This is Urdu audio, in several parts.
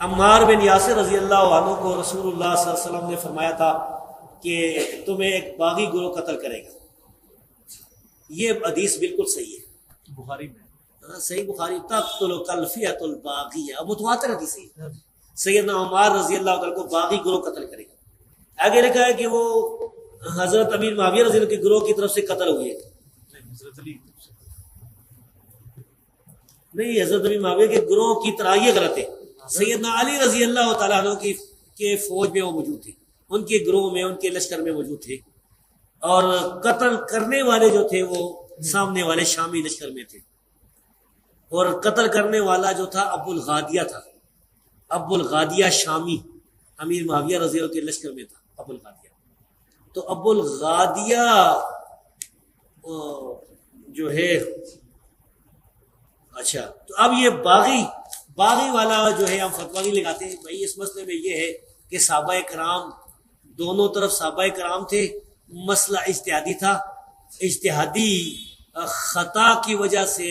عمار بن یاسر رضی اللہ عنہ کو رسول اللہ صلی اللہ علیہ وسلم نے فرمایا تھا کہ تمہیں ایک باغی گروہ قتل کرے گا. یہ حدیث بالکل صحیح ہے، بخاری میں صحیح بخاری. تقتل الفئۃ الباغیہ، متواتر حدیث ہے. سیدنا عمار رضی اللہ عنہ کو باغی گروہ قتل کرے گا. آگے لکھا ہے کہ وہ حضرت امیر معاویہ رضی اللہ کے گروہ کی طرف سے قتل ہوئے. حضرت علی نہیں، حضرت امیر معاویہ کے گروہ کی طرح یہ غلط ہے. سیدنا علی رضی اللہ تعالیٰ عنہ کے فوج میں وہ موجود تھے، ان کے گروہ میں، ان کے لشکر میں موجود تھے. اور قتل کرنے والے جو تھے وہ سامنے والے شامی لشکر میں تھے. اور قتل کرنے والا جو تھا ابو الغادیہ تھا. ابو الغادیہ شامی امیر معاویہ رضی اللہ کے لشکر میں تھا. ابو الغادیہ تو ابو الغادیہ جو ہے، اچھا تو اب یہ باغی والا جو ہے ہم فتویٰ نہیں لگاتے ہیں بھائی. اس مسئلے میں یہ ہے کہ صحابہ کرام دونوں طرف صحابہ کرام تھے، مسئلہ اجتہادی تھا. اجتہادی خطا کی وجہ سے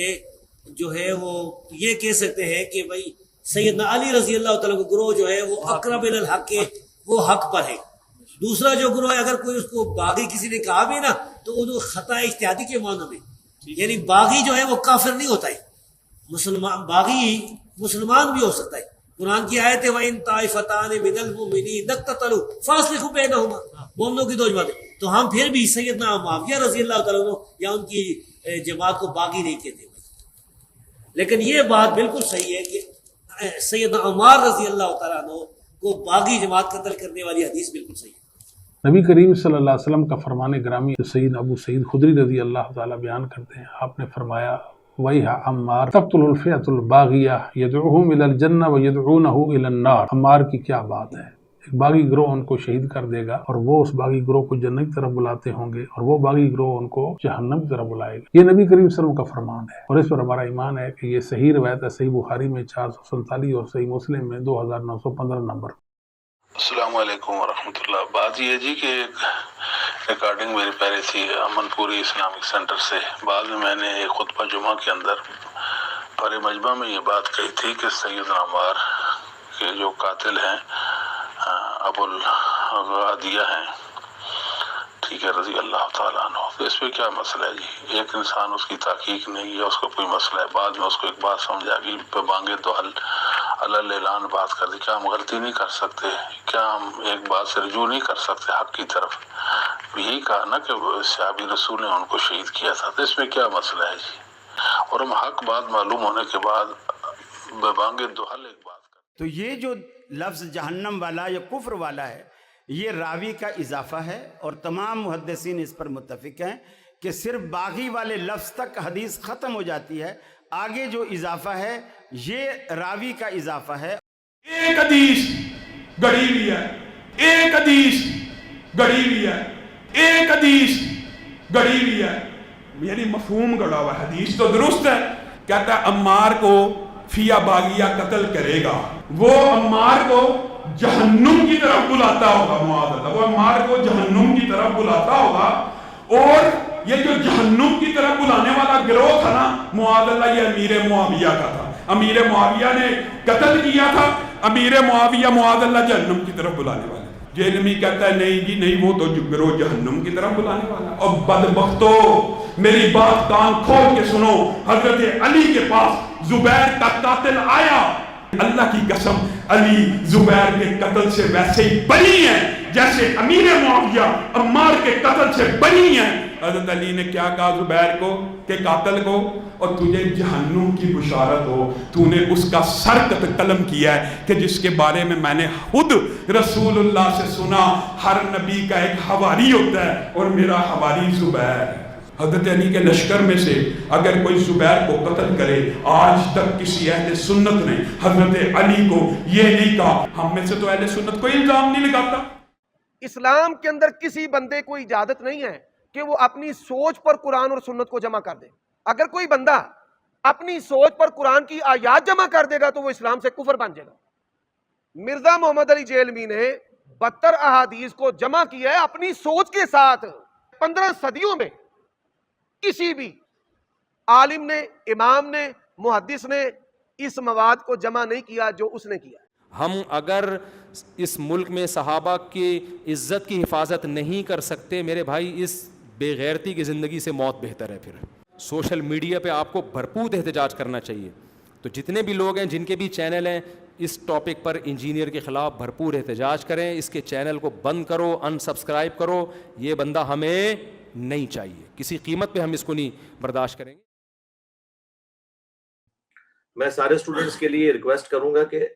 جو ہے وہ یہ کہہ سکتے ہیں کہ بھائی سیدنا علی رضی اللہ تعالیٰ کا گروہ جو ہے وہ اقرب الی الحق ہے، وہ حق پر ہے. دوسرا جو گروہ ہے اگر کوئی اس کو باغی کسی نے کہا بھی نا تو وہ خطا اجتہادی کے معنی میں، یعنی باغی جو ہے وہ کافر نہیں ہوتا ہے. باغی مسلمان بھی ہو سکتا ہے. قرآن کی آیت ہے وَإِن طَائِفَتَانِ مِنَ الْمُؤْمِنِينَ اقْتَتَلُوا فَأَصْلِحُوا بَيْنَهُمَا. مومنوں کی دو جماعتیں، تو ہم پھر بھی سیدنا معاویہ رضی اللہ تعالیٰ عنہ یا ان کی جماعت کو باغی نہیں کہتے. لیکن یہ بات بالکل صحیح ہے کہ سیدنا عمار رضی اللہ تعالیٰ عنہ کو باغی جماعت قتل کرنے والی حدیث بالکل صحیح ہے. نبی کریم صلی اللہ علیہ وسلم کا فرمان گرامی سید ابو سعید خدری رضی اللہ تعالیٰ بیان کرتے ہیں. آپ نے فرمایا وَيْحَ عمار تقتل الفئۃ الباغیہ یدعوہم الی الجنہ ویدعونہ الی النار. عمار کی کیا بات ہے، ایک باغی گروہ ان کو شہید کر دے گا اور وہ اس باغی گروہ کو جنت کی طرف بلاتے ہوں گے اور وہ باغی گروہ ان کو جہنم کی طرف بلائے گا. یہ نبی کریم صلی اللہ علیہ وسلم کا فرمان ہے اور اس پر ہمارا ایمان ہے کہ یہ صحیح روایت ہے. صحیح بخاری میں 447 اور صحیح مسلم میں 2915 نمبر. السلام علیکم ورحمۃ اللہ. بات یہ جی کہ ایک ریکارڈنگ میری پہلے تھی امن پوری اسلامک سینٹر سے. بعد میں میں نے ایک خطبہ جمعہ کے اندر پر مجمع میں یہ بات کہی تھی کہ سیدنا عمار کے جو قاتل ہیں ابو الغادیہ ہیں، ٹھیک ہے، رضی اللہ تعالیٰ عنہ. تو اس پہ کیا مسئلہ ہے جی؟ ایک انسان اس کی تحقیق نہیں ہے، اس کو کوئی مسئلہ ہے، بعد میں اس کو ایک بات سمجھ آ گئی پہ بانگے تو حل اعلان بات کر دی. کیا ہم غلطی نہیں کر سکتے؟ کیا ہم ایک بات سے رجوع نہیں کر سکتے حق کی طرف؟ یہی کہا نا کہ صحابی رسول نے ان کو شہید کیا تھا. تو اس میں کیا مسئلہ ہے جی؟ اور ہم حق بات معلوم ہونے کے بعد بے بانگے دو حل ایک بات کر. تو یہ جو لفظ جہنم والا یا کفر والا ہے یہ راوی کا اضافہ ہے، اور تمام محدثین اس پر متفق ہیں کہ صرف باغی والے لفظ تک حدیث ختم ہو جاتی ہے. آگے جو اضافہ ہے یہ راوی کا اضافہ ہے. ایک حدیث گڑی ہوئی ہے، ایک حدیث گڑی ہوئی ہے، ایک حدیث گڑی ہوئی ہے، یعنی مفہوم گڑا ہوا. حدیث تو درست ہے، کہتا ہے عمار کو فیا باغیہ قتل کرے گا، وہ عمار کو جہنم کی طرف بلاتا ہوگا. معاذ اللہ، وہ عمار کو جہنم کی طرف بلاتا ہوگا. اور یہ جو جہنم کی طرف بلانے والا گروہ تھا نا معاذ اللہ، یہ امیر معاویہ کا تھا. امیر معاویہ نے قتل کیا تھا. امیر معاویہ معاذ اللہ جہنم کی طرف بلانے والا. جہنمی کہتا ہے نہیں جی نہیں، وہ تو گروہ جہنم کی طرف بلانے والا. اور بدبختو میری بات کان کھول کے سنو، حضرت علی کے پاس زبیر کا قاتل آیا. اللہ کی قسم علی زبیر کے قتل سے ویسے ہی بری ہیں جیسے امیر معاویہ عمار کے قتل سے بری ہیں. حضرت علی نے کیا کہا زبیر کو کہ قاتل کو، اور تجھے جہنم کی بشارت ہو، تو نے اس کا سر قلم کیا ہے کہ جس کے بارے میں نے خود رسول اللہ سے سنا ہر نبی کا ایک حواری ہوتا ہے اور میرا حواری زبیر ہے. حضرت علی کے لشکر میں سے اگر کوئی زبیر کو قتل کرے، آج تک کسی اہل سنت نے حضرت علی کو یہ نہیں کہا. ہم میں سے تو اہل سنت کوئی الزام نہیں لگاتا. اسلام کے اندر کسی بندے کو اجازت نہیں ہے کہ وہ اپنی سوچ پر قرآن اور سنت کو جمع کر دے. اگر کوئی بندہ اپنی سوچ پر قرآن کی آیات جمع کر دے گا تو وہ اسلام سے کفر بن جائے گا. مرزا محمد علی جیلمی نے 72 احادیث کو جمع کیا ہے اپنی سوچ کے ساتھ. 15 صدیوں میں کسی بھی عالم نے، امام نے، محدث نے اس مواد کو جمع نہیں کیا جو اس نے کیا. ہم اگر اس ملک میں صحابہ کی عزت کی حفاظت نہیں کر سکتے میرے بھائی، اس بے غیرتی کی زندگی سے موت بہتر ہے. پھر سوشل میڈیا پہ آپ کو بھرپور احتجاج کرنا چاہیے. تو جتنے بھی لوگ ہیں جن کے بھی چینل ہیں اس ٹاپک پر انجینئر کے خلاف بھرپور احتجاج کریں. اس کے چینل کو بند کرو، ان سبسکرائب کرو. یہ بندہ ہمیں نہیں چاہیے، کسی قیمت پہ ہم اس کو نہیں برداشت کریں گے. میں سارے اسٹوڈنٹس کے لیے ریکویسٹ کروں گا کہ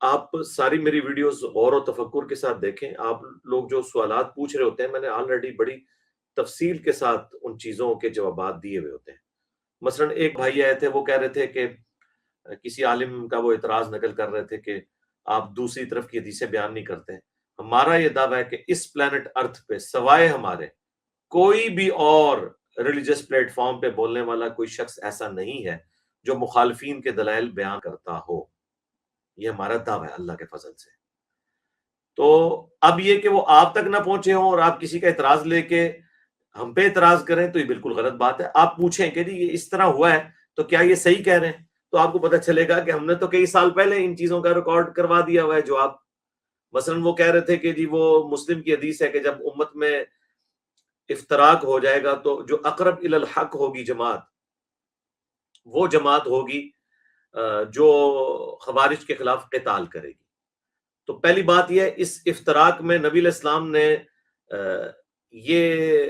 آپ ساری میری ویڈیوز غور و تفکر کے ساتھ دیکھیں. آپ لوگ جو سوالات پوچھ رہے ہوتے ہیں میں نے آلریڈی بڑی تفصیل کے ساتھ ان چیزوں کے جوابات دیے ہوئے ہوتے ہیں. مثلا ایک بھائی آئے تھے، وہ کہہ رہے تھے کہ کسی عالم کا وہ اعتراض نقل کر رہے تھے کہ آپ دوسری طرف کی حدیثیں بیان نہیں کرتے. ہمارا یہ دعویٰ ہے کہ اس پلانٹ ارتھ پہ سوائے ہمارے کوئی بھی اور ریلیجس پلیٹ فارم پہ بولنے والا کوئی شخص ایسا نہیں ہے جو مخالفین کے دلائل بیان کرتا ہو. یہ ہمارا دعویٰ ہے اللہ کے فضل سے. تو اب یہ کہ وہ آپ تک نہ پہنچے ہوں اور آپ کسی کا اعتراض لے کے ہم پہ اعتراض کریں تو یہ بالکل غلط بات ہے. آپ پوچھیں کہ یہ اس طرح ہوا ہے تو کیا یہ صحیح کہہ رہے ہیں، تو آپ کو پتہ چلے گا کہ ہم نے تو کئی سال پہلے ان چیزوں کا ریکارڈ کروا دیا ہوا ہے. جو آپ مثلا وہ کہہ رہے تھے کہ جی وہ مسلم کی حدیث ہے کہ جب امت میں افتراق ہو جائے گا تو جو اقرب الی الحق ہوگی جماعت، وہ جماعت ہوگی جو خوارج کے خلاف قتال کرے گی. تو پہلی بات یہ ہے، اس افتراق میں نبی علیہ السلام نے یہ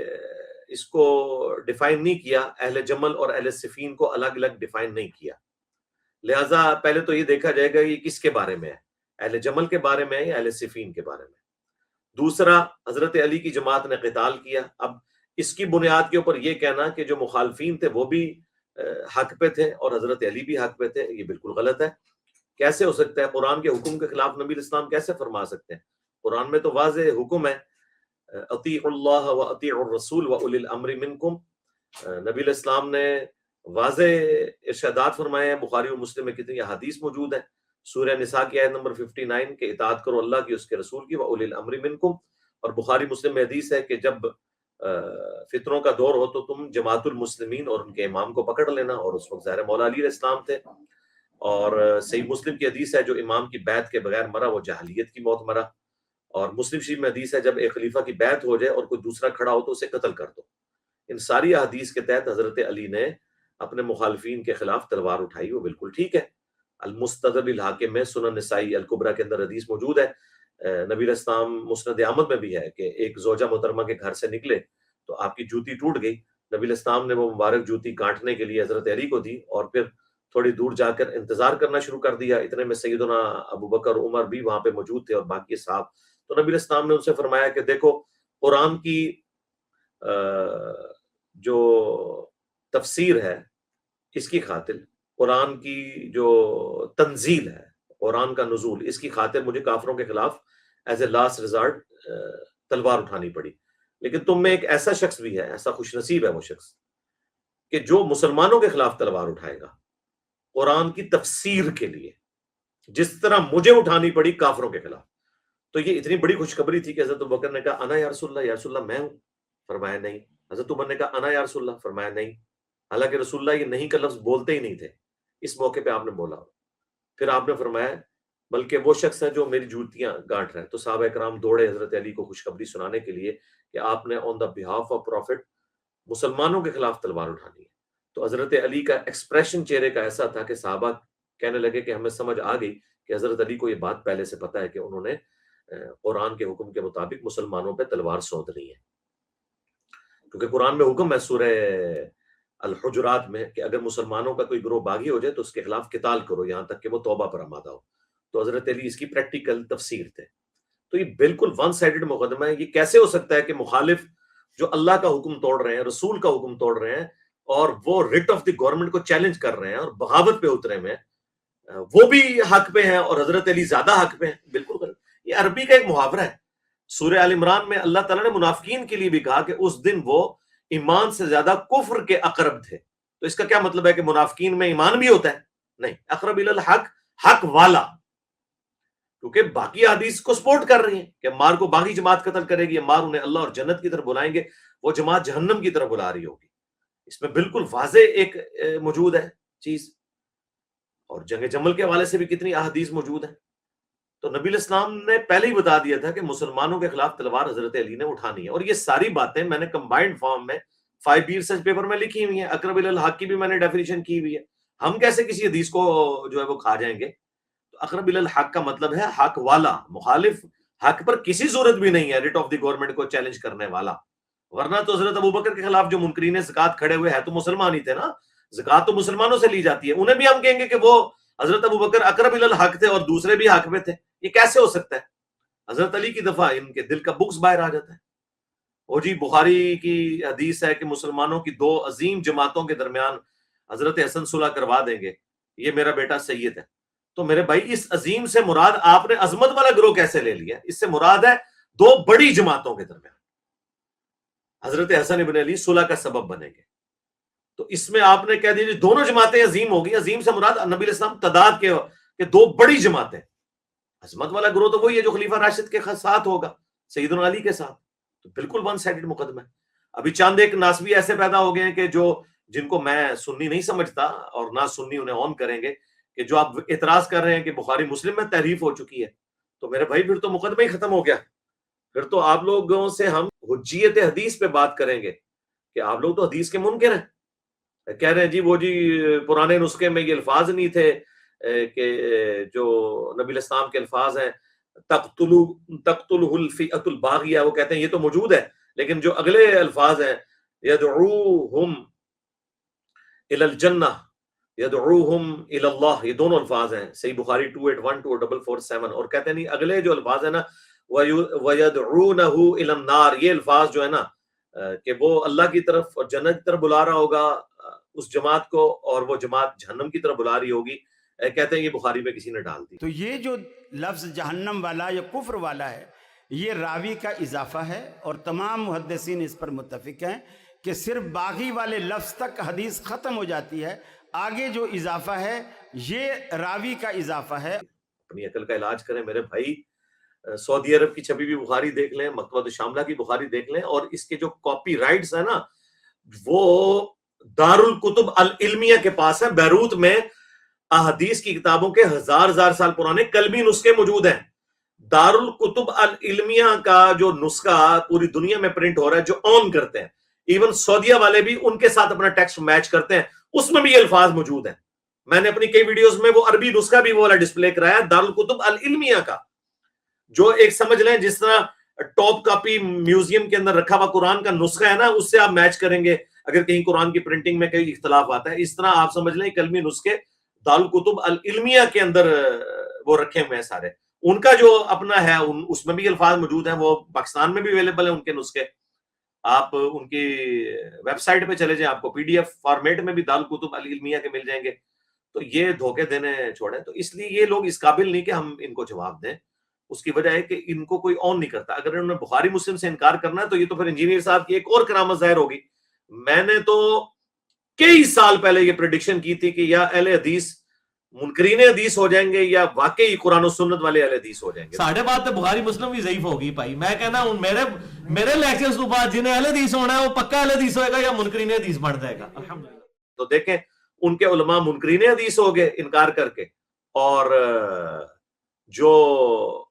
اس کو ڈیفائن نہیں کیا، اہل جمل اور اہل صفین کو الگ الگ ڈیفائن نہیں کیا. لہٰذا پہلے تو یہ دیکھا جائے گا یہ کس کے بارے میں ہے، اہل جمل کے بارے میں ہے یا اہل صفین کے بارے میں. دوسرا، حضرت علی کی جماعت نے قتال کیا. اب اس کی بنیاد کے اوپر یہ کہنا کہ جو مخالفین تھے وہ بھی حق پہ تھے اور حضرت علی بھی حق پہ تھے، یہ بالکل غلط ہے. کیسے ہو سکتا ہے؟ قرآن کے حکم کے خلاف نبی علیہ السلام کیسے فرما سکتے ہیں؟ قرآن میں تو واضح حکم ہے، اطیعوا اللہ و اطیعوا الرسول و اولی الامر منکم. نبی علیہ السلام نے واضح ارشادات فرمائے ہیں. بخاری و مسلم میں کتنی احادیث موجود ہیں. سورہ نساء کی آیت نمبر 59 کہ اطاعت کرو اللہ کی، اس کے رسول کی، و اولی الامر منکم. اور بخاری مسلم میں حدیث ہے کہ جب فتنوں کا دور ہو تو تم جماعت المسلمین اور ان کے امام کو پکڑ لینا. اور اس وقت ظاہر مولا علی علیہ السلام تھے. اور صحیح مسلم کی حدیث ہے جو امام کی بیعت کے بغیر مرا وہ جاہلیت کی موت مرا. اور مسلم شریف میں حدیث ہے جب ایک خلیفہ کی بیعت ہو جائے اور کوئی دوسرا کھڑا ہو تو اسے قتل کر دو. ان ساری احادیث کے تحت حضرت علی نے اپنے مخالفین کے خلاف تلوار اٹھائی، وہ بالکل ٹھیک ہے. المستدرک الحاکم میں، سنن نسائی الکبریٰ کے اندر حدیث موجود ہے. نبی علیہ السلام مسند احمد میں بھی ہے کہ ایک زوجہ محترمہ کے گھر سے نکلے تو آپ کی جوتی ٹوٹ گئی. نبی علیہ السلام نے وہ مبارک جوتی کاٹنے کے لیے حضرت علی کو دی اور پھر تھوڑی دور جا کر انتظار کرنا شروع کر دیا. اتنے میں سیدنا ابو بکر عمر بھی وہاں پہ موجود تھے اور باقی صحاب. تو نبی علیہ السلام نے ان سے فرمایا کہ دیکھو قرآن کی جو تفسیر ہے اس کی خاطر، قرآن کی جو تنزیل ہے، قرآن کا نزول، اس کی خاطر مجھے کافروں کے خلاف ایز اے لاسٹ ریزارٹ تلوار اٹھانی پڑی. لیکن تم میں ایک ایسا شخص بھی ہے، ایسا خوش نصیب ہے وہ شخص کہ جو مسلمانوں کے خلاف تلوار اٹھائے گا قرآن کی تفسیر کے لیے، جس طرح مجھے اٹھانی پڑی کافروں کے خلاف. تو یہ اتنی بڑی خوشخبری تھی کہ حضرت ابوبکر نے کہا انا یا رسول اللہ، یا رسول اللہ میں ہوں؟ فرمایا نہیں. حضرت عمر نے کہا انا یا رسول اللہ، فرمایا نہیں. حالانکہ رسول اللہ یہ نہیں کا لفظ بولتے ہی نہیں تھے، اس موقع پہ آپ نے بولا. پھر آپ نے فرمایا بلکہ وہ شخص ہے جو میری جوتیاں گانٹ رہا ہے. تو صحابہ کرام دوڑے حضرت علی کو خوشخبری سنانے کے لیے کہ آپ نے آن دا بہاف آف پروفٹ مسلمانوں کے خلاف تلوار اٹھانی ہے. تو حضرت علی کا ایکسپریشن چہرے کا ایسا تھا کہ صحابہ کہنے لگے کہ ہمیں سمجھ آ گئی کہ حضرت علی کو یہ بات پہلے سے پتہ ہے کہ انہوں نے قرآن کے حکم کے مطابق مسلمانوں پہ تلوار سونتنی ہے. کیونکہ قرآن میں حکم ہے سورہ الحجرات میں کہ اگر مسلمانوں کا کوئی گروہ باغی ہو جائے تو اس کے خلاف قتال کرو یہاں تک کہ وہ توبہ پر آمادہ ہو. تو حضرت علی اس کی پریکٹیکل تفسیر تھے. تو یہ بالکل ون سائیڈڈ مقدمہ ہے. یہ کیسے ہو سکتا ہے کہ مخالف جو اللہ کا حکم توڑ رہے ہیں، رسول کا حکم توڑ رہے ہیں اور وہ ریٹ آف دی گورنمنٹ کو چیلنج کر رہے ہیں اور بغاوت پہ اترے میں، وہ بھی حق پہ ہیں اور حضرت علی زیادہ حق پہ ہیں؟ بالکل غلط. یہ عربی کا ایک محاورہ ہے. سورہ آل عمران میں اللہ تعالیٰ نے منافقین کے لیے بھی کہا کہ اس دن وہ ایمان سے زیادہ کفر کے اقرب تھے. تو اس کا کیا مطلب ہے کہ منافقین میں ایمان بھی ہوتا ہے؟ نہیں. اقرب الی الحق، حق والا، کیونکہ باقی حدیث کو سپورٹ کر رہی ہیں کہ عمار کو باغی جماعت قتل کرے گی، عمار انہیں اللہ اور جنت کی طرف بلائیں گے، وہ جماعت جہنم کی طرف بلا رہی ہوگی. اس میں بالکل واضح ایک موجود ہے چیز. اور جنگ جمل کے حوالے سے بھی کتنی احادیث موجود ہیں. تو نبی علیہ السلام نے پہلے ہی بتا دیا تھا کہ مسلمانوں کے خلاف تلوار حضرت علی نے اٹھانی ہے، اور یہ ساری باتیں میں نے کمبائنڈ فارم میں 5B ریسرچ پیپر میں لکھی ہوئی ہیں، اقرب الی الحق کی بھی میں نے ڈیفینیشن کی ہوئی ہے. ہم کیسے کسی حدیث کو جو ہے وہ کھا جائیں گے؟ تو اقرب الی الحق کا مطلب ہے حق والا، مخالف حق پر کسی صورت بھی نہیں ہے ریٹ آف دی گورنمنٹ کو چیلنج کرنے والا. ورنہ تو حضرت ابوبکر کے خلاف جو منکرین زکات کھڑے ہوئے ہیں تو مسلمان ہی تھے نا، زکات تو مسلمانوں سے لی جاتی ہے، انہیں بھی ہم کہیں گے کہ وہ حضرت ابوبکر اقرب الی الحق تھے اور دوسرے بھی حق میں تھے. یہ کیسے ہو سکتا ہے؟ حضرت علی کی دفعہ ان کے دل کا بغض باہر آ جاتا ہے. اور جی بخاری کی حدیث ہے کہ مسلمانوں کی 2 عظیم جماعتوں کے درمیان حضرت حسن صلح کروا دیں گے، یہ میرا بیٹا سید ہے. تو میرے بھائی اس عظیم سے مراد آپ نے عظمت والا گروہ کیسے لے لیا؟ اس سے مراد ہے 2 بڑی جماعتوں کے درمیان حضرت حسن ابن علی صلح کا سبب بنیں گے. تو اس میں آپ نے کہہ دیا دونوں جماعتیں عظیم ہوگی. عظیم سے مراد نبی علیہ السلام تعداد کے 2 بڑی جماعتیں. عظمت والا گروہ تو وہی ہے جو خلیفہ راشد کے ساتھ ہوگا، سیدنا علی کے ساتھ. تو بالکل ون سائیڈڈ مقدمہ ہے. ابھی چند ایک ناسبی ایسے پیدا ہو گئے ہیں کہ جن کو میں سنی نہیں سمجھتا اور نہ سنی انہیں آن کریں گے، کہ جو آپ اعتراض کر رہے ہیں کہ بخاری مسلم میں تحریف ہو چکی ہے. تو میرے بھائی پھر تو مقدمہ ہی ختم ہو گیا. پھر تو آپ لوگوں سے ہم حجیت حدیث پہ بات کریں گے کہ آپ لوگ تو حدیث کے منکر ہیں. کہہ رہے ہیں جی وہ جی پرانے نسخے میں یہ الفاظ نہیں تھے کہ جو نبی علیہ السلام کے الفاظ ہیں تقتلہ الفئۃ الباغیہ، وہ کہتے ہیں یہ تو موجود ہے، لیکن جو اگلے الفاظ ہیں یدعوہم الی الجنہ یدعوہم الی اللہ، یہ دونوں الفاظ ہیں صحیح بخاری 2812 اور 447. اور کہتے ہیں نہیں اگلے جو الفاظ ہیں نا وَيَدْعُونَهُ إِلَى النَّارِ، یہ الفاظ جو ہے نا کہ وہ اللہ کی طرف اور جنت کی طرف بلا رہا ہوگا اس جماعت کو، اور وہ جماعت جہنم کی طرف بلا رہی ہوگی. کہتے ہیں یہ بخاری میں کسی نے ڈال دی. تو یہ جو لفظ جہنم والا یا کفر والا ہے یہ راوی کا اضافہ ہے، اور تمام محدثین اس پر متفق ہیں کہ صرف باغی والے لفظ تک حدیث ختم ہو جاتی ہے، آگے جو اضافہ ہے یہ راوی کا اضافہ ہے. اپنی عقل کا علاج کریں میرے بھائی. سعودی عرب کی چھپی ہوئی بخاری دیکھ لیں، مکتبۃ شاملہ کی بخاری دیکھ لیں، اور اس کے جو کاپی رائٹس ہیں نا وہ دارالکتب العلمیہ کے پاس ہے. بیروت میں احادیث کی کتابوں کے ہزار سال پرانے قلمی نسخے موجود ہیں. دارالکتب العلمیہ کا جو نسخہ پوری دنیا میں پرنٹ ہو رہا ہے، جو آن کرتے ہیں، ایون سعودیہ والے بھی ان کے ساتھ اپنا ٹیکسٹ میچ کرتے ہیں، اس میں بھی یہ الفاظ موجود ہیں. میں نے اپنی کئی ویڈیوز میں وہ عربی نسخہ بھی وہ والا ڈسپلے کرایا دارالکتب العلمیہ کا، جو ایک سمجھ لیں جس طرح ٹاپ کاپی میوزیم کے اندر رکھا ہوا قرآن کا نسخہ ہے نا، اس سے آپ میچ کریں گے اگر کہیں قرآن کی پرنٹنگ میں کئی اختلاف آتا ہے. اس طرح آپ سمجھ لیں قلمی نسخے دارالکتب العلمیہ کے اندر وہ رکھے ہوئے ہیں سارے. ان کا جو اپنا ہے اس میں بھی الفاظ موجود ہیں، وہ پاکستان میں بھی اویلیبل ہیں ان کے نسخے. آپ ان کی ویب سائٹ پہ چلے جائیں، آپ کو PDF فارمیٹ میں بھی دارالکتب العلمیہ کے مل جائیں گے. تو یہ دھوکے دینے چھوڑیں. تو اس لیے یہ لوگ اس قابل نہیں کہ ہم ان کو جواب دیں. اس کی وجہ ہے کہ ان کو کوئی آن نہیں کرتا. اگر انہوں نے بخاری مسلم سے انکار کرنا ہے تو یہ تو پھر انجینئر صاحب کی ایک اور کرامت ظاہر ہوگی. میں نے تو کئی سال پہلے یہ پریڈکشن کی تھی کہ یا اہل حدیث منکرین حدیث ہو جائیں گے یا واقعی قرآن و سنت والے اہل حدیث ہو جائیں گے. ساڑھے بات تو بخاری مسلم بھی ضعیف ہوگی بھائی. میں کہنا ہوں میرے لیکچرز تو بعد جنہیں اہل حدیث ہونا ہے وہ پکا اہل حدیث ہوئے گا یا منکرین حدیث بن جائے گا. الحمدللہ. تو دیکھیں ان کے علماء منکرین حدیث ہو گئے انکار کر کے، اور جو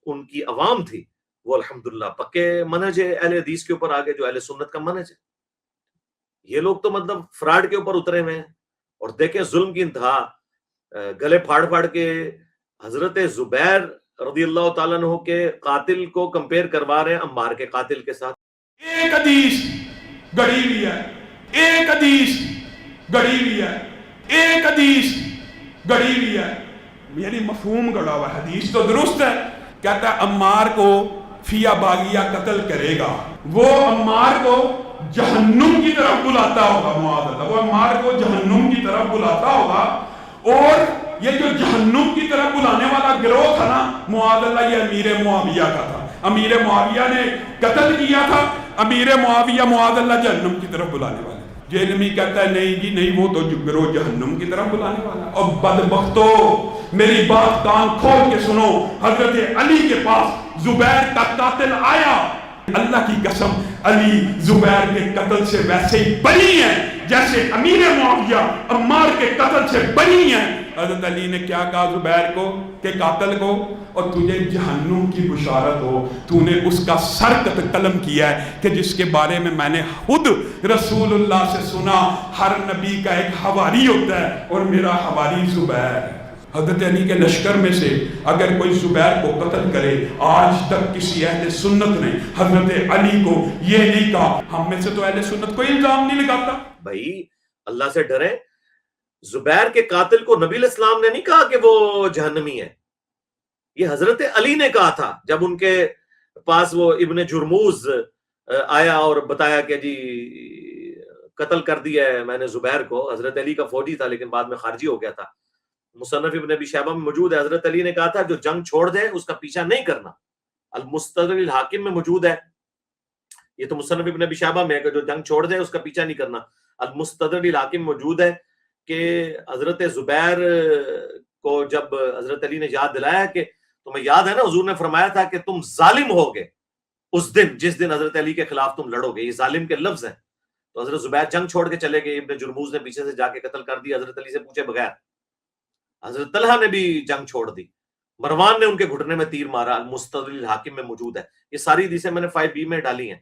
ان کی عوام تھی وہ الحمدللہ پکے منہج اہل حدیث کے اوپر آگے، جو اہل سنت کا منہج ہے. یہ لوگ تو مطلب فراڈ کے اوپر اترے ہوئے ہیں. اور دیکھیں ظلم کی انتہا، گلے پھاڑ کے حضرت زبیر رضی اللہ تعالیٰ عنہ کے قاتل کو کمپیئر کروا رہے ہیں عمار کے قاتل کے ساتھ. ایک حدیث گڑی ہوئی ہے، ایک حدیث گڑی ہوئی ہے، ایک حدیث گڑی ہوئی ہے، یعنی مفہوم گڑا ہوا. حدیث تو درست ہے، کہتا ہے عمار کو فیا باغیہ قتل کرے گا، وہ عمار کو جہنم کی طرف بلاتا ہوگا. معاذ اللہ، وہ عمار کو جہنم کی طرف بلاتا ہوگا. اور یہ جو جہنم کی طرف بلانے والا گروہ تھا نا معاذ اللہ، یہ امیر معاویہ کا تھا. امیر معاویہ نے قتل کیا تھا. امیر معاویہ معاذ اللہ جہنم کی طرف بلانے والا. جہنمی کہتا ہے نہیں جی نہیں، وہ تو گروہ جہنم کی طرف بلانے والا. اور بدبختو میری بات کان کھول کے سنو، حضرت علی کے پاس زبیر کا قاتل آیا. اللہ کی قسم علی زبیر کے قتل سے ویسے ہی بری ہیں جیسے امیر معاویہ عمار کے قتل سے بری ہیں. حضرت علی نے کیا کہا زبیر کو کہ قاتل کو، اور تجھے جہنم کی بشارت ہو، تو نے اس کا سر قلم کیا ہے کہ جس کے بارے میں میں نے خود رسول اللہ سے سنا، ہر نبی کا ایک حواری ہوتا ہے اور میرا حواری زبیر ہے۔ حضرت علی کے لشکر میں سے اگر کوئی زبیر کو قتل کرے، آج تک کسی اہل سنت نے حضرت علی کو یہ نہیں کہا، ہم میں سے تو اہل سنت کوئی الزام نہیں لگاتا۔ بھائی اللہ سے ڈریں، زبیر کے قاتل کو نبی علیہ السلام نے نہیں کہا کہ وہ جہنمی ہے، یہ حضرت علی نے کہا تھا جب ان کے پاس وہ ابن جرموز آیا اور بتایا کہ جی قتل کر دیا ہے میں نے زبیر کو۔ حضرت علی کا فوجی تھا لیکن بعد میں خارجی ہو گیا تھا، مصنف ابن ابی شیبہ میں موجود ہے۔ حضرت علی نے کہا تھا جو جنگ چھوڑ دے اس کا پیچھا نہیں کرنا، المستدرک الحاکم میں موجود ہے، یہ تو مصنف ابن ابی شیبہ میں ہے کہ جو جنگ چھوڑ دے اس کا پیچھا نہیں کرنا۔ المستدرک الحاکم موجود ہے کہ حضرت زبیر کو جب حضرت علی نے یاد دلایا کہ تمہیں یاد ہے نا حضور نے فرمایا تھا کہ تم ظالم ہوگے اس دن جس دن حضرت علی کے خلاف تم لڑو گے، یہ ظالم کے لفظ ہیں، تو حضرت زبیر جنگ چھوڑ کے چلے گئے، ابن جرموز نے پیچھے سے جا کے قتل کر دیا حضرت علی سے پوچھے بغیر۔ حضرت طلحہ نے بھی جنگ چھوڑ دی، مروان نے ان کے گھٹنے میں تیر مارا، المستدرک الحاکم میں موجود ہے، یہ ساری حدیثیں میں نے 5B میں ڈالی ہیں۔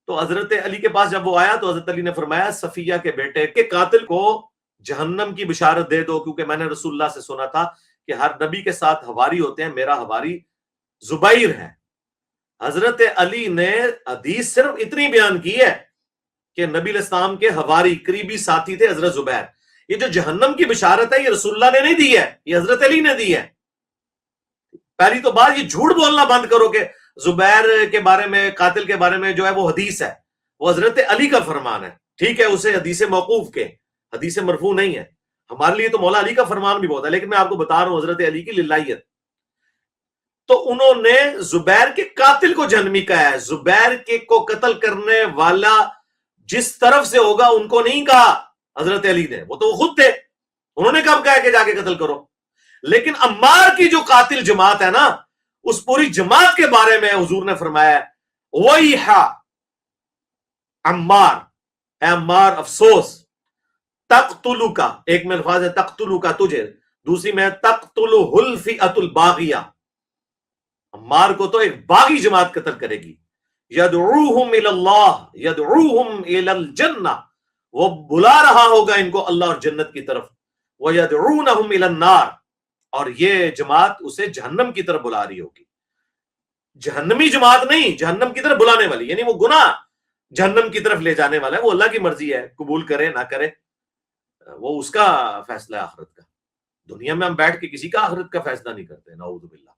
تو حضرت علی کے پاس جب وہ آیا تو حضرت علی نے فرمایا صفیہ کے بیٹے کے قاتل کو جہنم کی بشارت دے دو، کیونکہ میں نے رسول اللہ سے سنا تھا کہ ہر نبی کے ساتھ حواری ہوتے ہیں، میرا حواری زبیر ہے۔ حضرت علی نے حدیث صرف اتنی بیان کی ہے کہ نبی علیہ السلام کے حواری قریبی ساتھی تھے حضرت زبیر۔ یہ جو جہنم کی بشارت ہے یہ رسول اللہ نے نہیں دی ہے، یہ حضرت علی نے دی ہے۔ پہلی تو بات یہ جھوٹ بولنا بند کرو کہ زبیر کے بارے میں، قاتل کے بارے میں جو ہے وہ حدیث ہے، وہ حضرت علی کا فرمان ہے، ٹھیک ہے، اسے حدیث موقوف کے، حدیث مرفوع نہیں ہے۔ ہمارے لیے تو مولا علی کا فرمان بھی بہت ہے، لیکن میں آپ کو بتا رہا ہوں حضرت علی کی للہیت۔ تو انہوں نے زبیر کے قاتل کو جہنمی کہا ہے، زبیر کے کو قتل کرنے والا جس طرف سے ہوگا ان کو نہیں کہا حضرت علی نے، وہ تو خود تھے، انہوں نے کب کہا کہ جا کے قتل کرو۔ لیکن عمار کی جو قاتل جماعت ہے نا، اس پوری جماعت کے بارے میں حضور نے فرمایا وَيْحَ عمار، اے عمار افسوس، تقتلک، ایک میں الفاظ ہے تقتلک تجھے، دوسری میں تقتلہ الفئۃ الباغیہ، عمار کو تو ایک باغی جماعت قتل کرے گی، یدعوہم الی اللہ یدعوہم الی الجنہ، وہ بلا رہا ہوگا ان کو اللہ اور جنت کی طرف، وَيَدْعُونَهُمْ إِلَى النَّارِ، اور یہ جماعت اسے جہنم کی طرف بلا رہی ہوگی۔ جہنمی جماعت نہیں، جہنم کی طرف بلانے والی، یعنی وہ گناہ جہنم کی طرف لے جانے والا ہے، وہ اللہ کی مرضی ہے، قبول کرے نہ کرے وہ اس کا فیصلہ ہے آخرت کا۔ دنیا میں ہم بیٹھ کے کسی کا آخرت کا فیصلہ نہیں کرتے، نعوذ باللہ،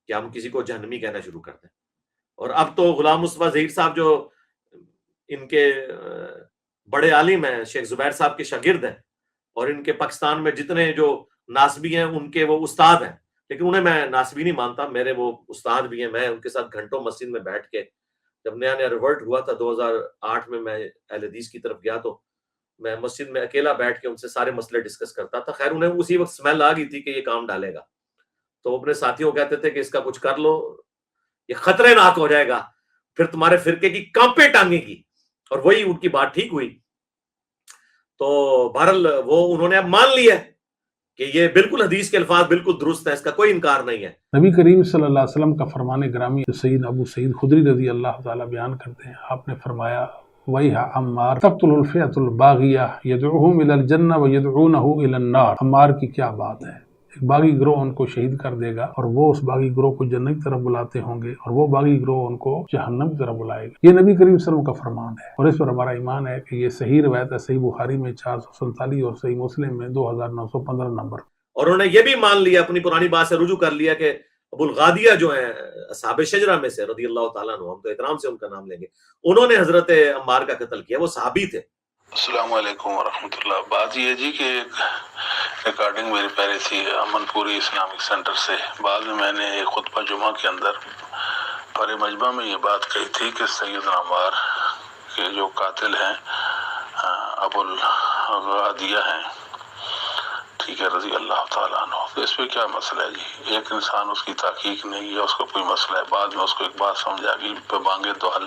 کہ ہم کسی کو جہنمی کہنا شروع کرتے ہیں۔ اور اب تو غلام مصطفیٰ ظہیر صاحب جو ان کے بڑے عالم ہیں، شیخ زبیر صاحب کے شاگرد ہیں، اور ان کے پاکستان میں جتنے جو ناسبی ہیں ان کے وہ استاد ہیں، لیکن انہیں میں ناسبی نہیں مانتا، میرے وہ استاد بھی ہیں، میں ان کے ساتھ گھنٹوں مسجد میں بیٹھ کے، جب نیا نیا ریورٹ ہوا تھا 2008 میں اہل حدیث کی طرف گیا تو میں مسجد میں اکیلا بیٹھ کے ان سے سارے مسئلے ڈسکس کرتا تھا۔ خیر انہیں اسی وقت سمیل آ گئی تھی کہ یہ کام ڈالے گا، تو اپنے ساتھیوں کہتے تھے کہ اس کا کچھ کر لو، یہ خطرے ناک ہو جائے گا، پھر تمہارے فرقے کی کانپیں ٹانگے گی، اور وہی ان کی بات ٹھیک ہوئی۔ تو بہرحال وہ انہوں نے اب مان لیا کہ یہ بالکل حدیث کے الفاظ بالکل درست ہے، اس کا کوئی انکار نہیں ہے۔ نبی کریم صلی اللہ علیہ وسلم کا فرمان گرامی سید ابو سعید خدری رضی اللہ تعالیٰ بیان کرتے ہیں، آپ نے فرمایا وَيْحَ عمار تقتل الفئۃ الباغیہ یدعوہم الی الجنہ ویدعونہ الی النار۔ عمار کی کیا بات ہے، ایک باغی گروہ ان کو شہید کر دے گا اور وہ اس باغی گروہ کو جنت کی طرف بلاتے ہوں گے، اور وہ باغی گروہ ان کو جہنم کی طرف بلائے گا۔ یہ نبی کریم صلی اللہ علیہ وسلم کا فرمان ہے، اور اس پر ہمارا ایمان ہے کہ یہ صحیح روایت ہے، صحیح بخاری میں 447 اور صحیح مسلم میں 2915 نمبر۔ اور انہوں نے یہ بھی مان لیا، اپنی پرانی بات سے رجوع کر لیا کہ ابو الغادیہ جو ہیں اصحاب شجرہ میں سے رضی اللہ تعالیٰ عنہ، ہم تو احترام سے ان کا نام لیں گے، انہوں نے حضرت عمار کا قتل کیا، وہ صحابی تھے۔ السلام علیکم ورحمۃ اللہ۔ بات یہ جی کہ ایک ریکارڈنگ میری پہلے تھی امن پوری اسلامک سینٹر سے، بعد میں نے ایک خطبہ جمعہ کے اندر پر مجمع میں یہ بات کہی تھی کہ سیدنا عمار کے جو قاتل ہیں ابو الغادیہ ہیں، ٹھیک ہے، رضی اللہ تعالیٰ عنہ، تو اس پہ کیا مسئلہ ہے جی؟ ایک انسان اس کی تحقیق نہیں ہے، اس کو کوئی مسئلہ ہے، بعد میں اس کو ایک بات سمجھ آ گئی، پہ بانگے دو حل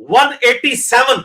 187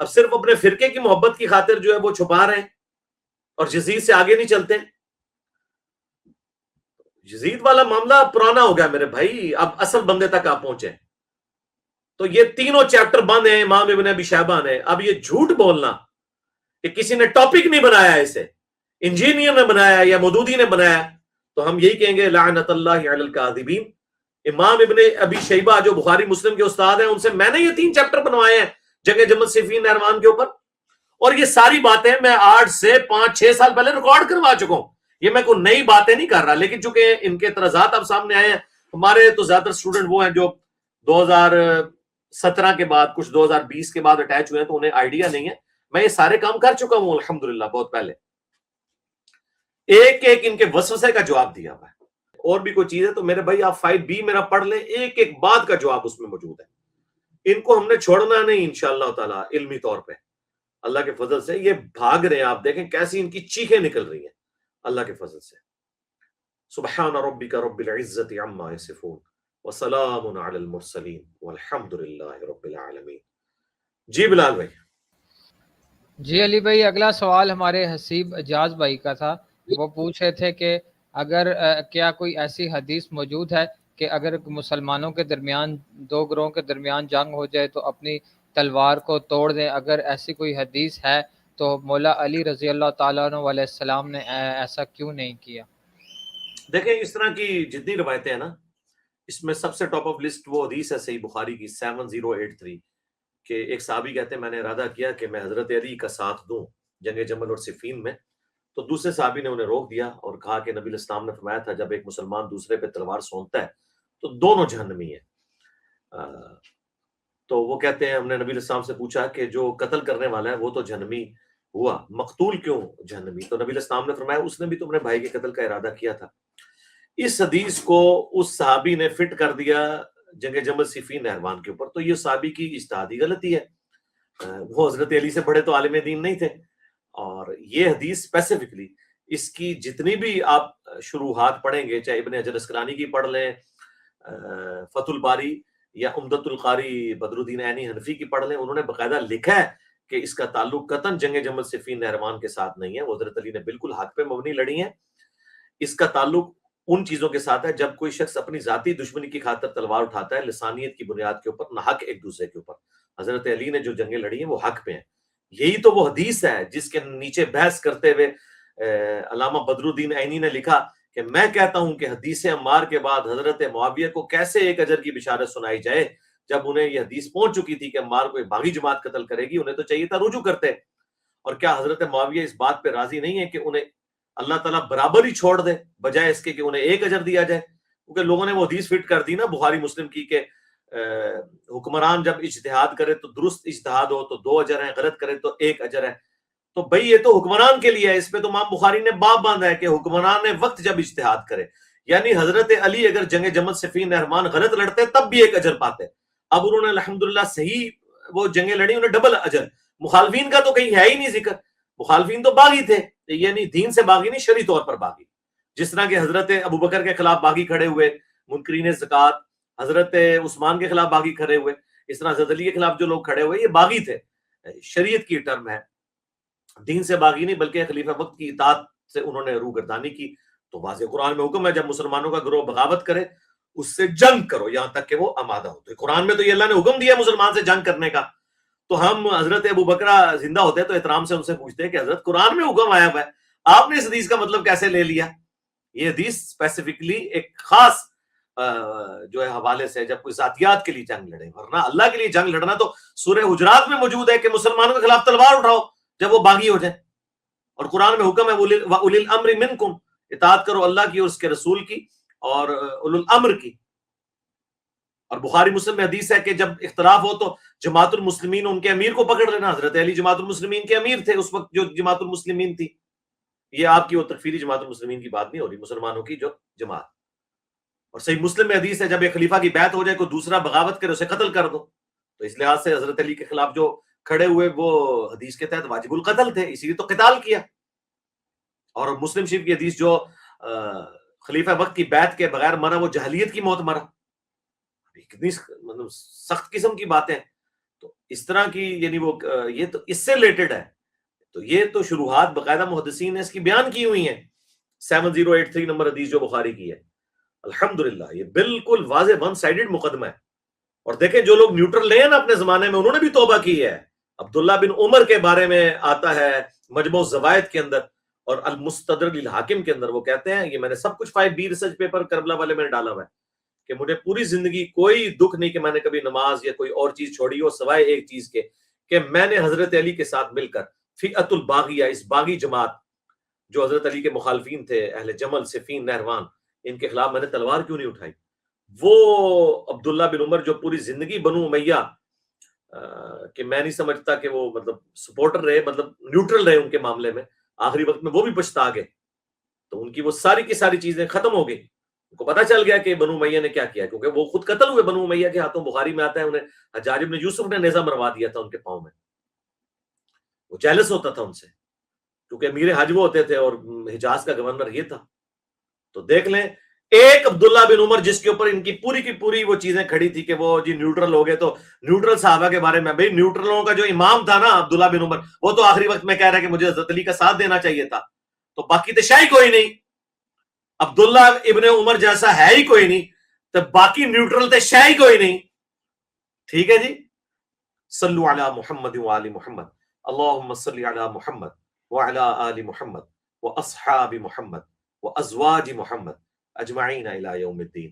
اب صرف اپنے فرقے کی محبت کی خاطر جو ہے وہ چھپا رہے ہیں اور یزید سے آگے نہیں چلتے. یزید والا معاملہ پرانا ہو گیا میرے بھائی، اب اصل بندے تک آپ پہنچے. تو یہ تینوں چیپٹر بند ہیں امام ابن ابی شیبہ نے. اب یہ جھوٹ بولنا کہ کسی نے ٹاپک نہیں بنایا، اسے انجینئر نے بنایا یا مودودی نے بنایا، تو ہم یہی کہیں گے لعنت اللہ علی الکاذبین. امام ابن ابی شیبہ جو بخاری مسلم کے استاد ہیں، ان سے میں نے یہ 3 چیپٹر بنوائے ہیں جنگ جمل صفین نہروان کے اوپر. اور یہ ساری باتیں میں 8 سے 5-6 سال پہلے ریکارڈ کروا چکا ہوں. یہ میں کوئی نئی باتیں نہیں کر رہا، لیکن چونکہ ان کے اعتراضات اب سامنے آئے ہیں. ہمارے تو زیادہ تر اسٹوڈنٹ وہ ہیں جو 2017 کے بعد، کچھ 2020 کے بعد اٹیچ ہوئے ہیں، تو انہیں آئیڈیا نہیں ہے. میں یہ سارے کام کر چکا ہوں الحمدللہ بہت پہلے. ایک ایک ان کے وسوسے کا جواب دیا ہوا ہے. اور بھی کوئی چیز ہے تو میرے بھائی آپ 5B میرا پڑھ لیں، ایک ایک بات کا جواب اس میں موجود ہے. ان کو ہم نے چھوڑنا نہیں انشاءاللہ تعالی علمی طور پہ. اللہ کے فضل سے یہ بھاگ رہے ہیں، آپ دیکھیں کیسی ان کی چیخیں نکل رہی ہیں اللہ کے فضل سے. سبحان ربک رب العزت عما یصفون وسلام علی المرسلین والحمد للہ رب العالمین. جی بلال بھائی. جی علی بھائی، اگلا سوال ہمارے حسیب اجاز بھائی کا تھا. وہ پوچھ رہے تھے کہ اگر کیا کوئی ایسی حدیث موجود ہے کہ اگر مسلمانوں کے درمیان 2 گروہوں کے درمیان جنگ ہو جائے تو اپنی تلوار کو توڑ دیں. اگر ایسی کوئی حدیث ہے تو مولا علی رضی اللہ تعالیٰ عنہ علیہ السلام نے ایسا کیوں نہیں کیا؟ دیکھیں اس طرح کی جتنی روایتیں ہیں نا، اس میں سب سے ٹاپ آف لسٹ وہ حدیث ہے صحیح بخاری کی 7083 کہ ایک صحابی کہتے ہیں میں نے ارادہ کیا کہ میں حضرت علی کا ساتھ دوں جنگ جمل اور صفین میں. تو دوسرے صحابی نے انہیں روک دیا اور کہا کہ نبی الاسلام نے فرمایا تھا جب ایک مسلمان دوسرے پہ تلوار سونتتا ہے تو دونوں جہنمی ہیں. تو وہ کہتے ہیں ہم نے نبی الاسلام سے پوچھا کہ جو قتل کرنے والا ہے وہ تو جہنمی ہوا، مقتول کیوں جہنمی؟ تو نبی الاسلام نے فرمایا اس نے بھی تمہارے بھائی کے قتل کا ارادہ کیا تھا. اس حدیث کو اس صحابی نے فٹ کر دیا جنگ جمل صفین نہروان کے اوپر. تو یہ صحابی کی اجتہادی غلطی ہے. وہ حضرت علی سے بڑے تو عالم دین نہیں تھے. اور یہ حدیث اسپیسیفکلی اس کی جتنی بھی آپ شروحات پڑھیں گے، چاہے ابن حجر اسقلانی کی پڑھ لیں، فتح الباری یا عمدۃ القاری بدر الدین عینی حنفی کی پڑھ لیں، انہوں نے باقاعدہ لکھا ہے کہ اس کا تعلق قطعاً جنگ جمل صفین نہروان کے ساتھ نہیں ہے. وہ حضرت علی نے بالکل حق پہ مبنی لڑی ہیں. اس کا تعلق ان چیزوں کے ساتھ ہے جب کوئی شخص اپنی ذاتی دشمنی کی خاطر تلوار اٹھاتا ہے لسانیت کی بنیاد کے اوپر، نہ حق ایک دوسرے کے اوپر. حضرت علی نے جو جنگیں لڑی ہیں وہ حق پہ ہیں. یہی تو وہ حدیث ہے جس کے نیچے بحث کرتے ہوئے علامہ بدر الدین عینی نے لکھا کہ میں کہتا ہوں کہ حدیث عمار کے بعد حضرت معاویہ کو کیسے ایک اجر کی بشارت سنائی جائے جب انہیں یہ حدیث پہنچ چکی تھی کہ عمار کو ایک باغی جماعت قتل کرے گی. انہیں تو چاہیے تھا رجوع کرتے. اور کیا حضرت معاویہ اس بات پہ راضی نہیں ہے کہ انہیں اللہ تعالیٰ برابر ہی چھوڑ دے بجائے اس کے کہ انہیں ایک اجر دیا جائے؟ کیونکہ لوگوں نے وہ حدیث فٹ کر دی نا بخاری مسلم کی کہ حکمران جب اجتہاد کرے تو درست اجتہاد ہو تو 2 اجر ہیں، غلط کرے تو 1 اجر ہے. تو بھئی یہ تو حکمران کے لیے ہے. اس پہ تو امام بخاری نے باب باندھا ہے کہ حکمران وقت جب اجتہاد کرے، یعنی حضرت علی اگر جنگ جمل صفین نہروان غلط لڑتے تب بھی 1 اجر پاتے. اب انہوں نے الحمدللہ صحیح وہ جنگیں لڑی، انہیں ڈبل اجر. مخالفین کا تو کہیں ہے ہی نہیں ذکر. مخالفین تو باغی تھے، یعنی دین سے باغی نہیں، شرعی طور پر باغی. جس طرح کہ حضرت ابو بکر کے خلاف باغی کھڑے ہوئے منکرین زکوٰۃ، حضرت عثمان کے خلاف باغی کھڑے ہوئے، اس طرح حضرت علی کے خلاف جو لوگ کھڑے ہوئے یہ باغی تھے. شریعت کی ٹرم ہے، دین سے باغی نہیں بلکہ خلیفہ وقت کی اطاعت سے انہوں نے روگردانی کی. تو واضح قرآن میں حکم ہے جب مسلمانوں کا گروہ بغاوت کرے اس سے جنگ کرو یہاں تک کہ وہ آمادہ ہو. تو قرآن میں تو یہ اللہ نے حکم دیا مسلمان سے جنگ کرنے کا. تو ہم حضرت ابو بکرہ زندہ ہوتے تو احترام سے ان سے پوچھتے ہیں کہ حضرت قرآن میں حکم آیا ہوا ہے، آپ نے اس حدیث کا مطلب کیسے لے لیا؟ یہ حدیث اسپیسیفکلی ایک خاص جو ہے حوالے سے جب کوئی ذاتیات کے لیے جنگ لڑے، ورنہ اللہ کے لیے جنگ لڑنا تو سورہ حجرات میں موجود ہے کہ مسلمانوں کے خلاف تلوار اٹھاؤ جب وہ باغی ہو جائیں. اور قرآن میں حکم ہے وَأُولِي الْأَمْرِ مِنْكُمْ، اطاعت کرو اللہ کی اور اس کے رسول کی اور اولو الامر کی. اور بخاری مسلم میں حدیث ہے کہ جب اختلاف ہو تو جماعت المسلمین ان کے امیر کو پکڑ لینا. حضرت علی جماعت المسلمین کے امیر تھے اس وقت جو جماعت المسلمین تھی. یہ آپ کی وہ تکفیری جماعت المسلمین کی بات نہیں ہو رہی، مسلمانوں کی جو جماعت. اور صحیح مسلم میں حدیث ہے جب ایک خلیفہ کی بیعت ہو جائے کوئی دوسرا بغاوت کرے اسے قتل کر دو. تو اس لحاظ سے حضرت علی کے خلاف جو کھڑے ہوئے وہ حدیث کے تحت واجب القتل تھے، اسی لیے تو قتال کیا. اور مسلم شریف کی حدیث جو خلیفہ وقت کی بیعت کے بغیر مرا وہ جہلیت کی موت مرا. کتنی مطلب سخت قسم کی باتیں. تو اس طرح کی یعنی وہ یہ تو اس سے ریلیٹڈ ہے. تو یہ تو شروحات باقاعدہ محدثین نے اس کی بیان کی ہوئی ہیں. 7083 نمبر حدیث جو بخاری کی ہے. الحمدللہ یہ بالکل واضح ون سائیڈڈ مقدمہ ہے. اور دیکھیں جو لوگ نیوٹرل لے ہیں نا اپنے زمانے میں، انہوں نے بھی توبہ کی ہے. عبداللہ بن عمر کے بارے میں آتا ہے مجموع الزوائد کے اندر اور المستدرک للحاکم کے اندر. وہ کہتے ہیں، یہ میں نے سب کچھ 5B ریسرچ پیپر کربلا والے میں ڈالا ہوا ہے، کہ مجھے پوری زندگی کوئی دکھ نہیں کہ میں نے کبھی نماز یا کوئی اور چیز چھوڑی ہو سوائے ایک چیز کے کہ میں نے حضرت علی کے ساتھ مل کر فئۃ الباغیہ، اس باغی جماعت جو حضرت علی کے مخالفین تھے، اہل جمل، صفین، نہروان، ان کے خلاف میں نے تلوار کیوں نہیں اٹھائی. وہ عبداللہ بن عمر جو پوری زندگی بنو امیہ کہ میں نہیں سمجھتا کہ وہ مطلب سپورٹر رہے، مطلب نیوٹرل رہے ان کے معاملے میں، آخری وقت میں وہ بھی پچھتا گئے. تو ان کی وہ ساری کی ساری چیزیں ختم ہو گئی. ان کو پتا چل گیا کہ بنو امیہ نے کیا کیا، کیونکہ وہ خود قتل ہوئے بنو امیہ کے ہاتھوں. بخاری میں آتا ہے انہیں حجاج بن یوسف نے نیزہ مروا دیا تھا ان کے پاؤں میں. وہ جیلس ہوتا تھا ان سے، کیونکہ امیر حج وہ ہوتے تھے اور حجاز کا گورنر یہ تھا. تو دیکھ لیں ایک عبداللہ بن عمر جس کے اوپر ان کی پوری وہ چیزیں کھڑی تھی کہ وہ جی نیوٹرل ہو گئے. تو نیوٹرل صحابہ کے بارے میں، بھئی نیوٹرلوں کا جو امام تھا نا عبداللہ بن عمر، وہ تو آخری وقت میں کہہ رہا ہے کہ مجھے حضرت علی کا ساتھ دینا چاہیے تھا. تو باقی تو شاہی کوئی نہیں، عبداللہ ابن عمر جیسا ہے ہی کوئی نہیں، تو باقی نیوٹرل تو شاہی کوئی نہیں. ٹھیک ہے جی. صلو علی محمد وآل محمد، اللہم صلی علی محمد وعلی آل محمد واصحاب محمد وازواج محمد اجمعین الی یوم الدین.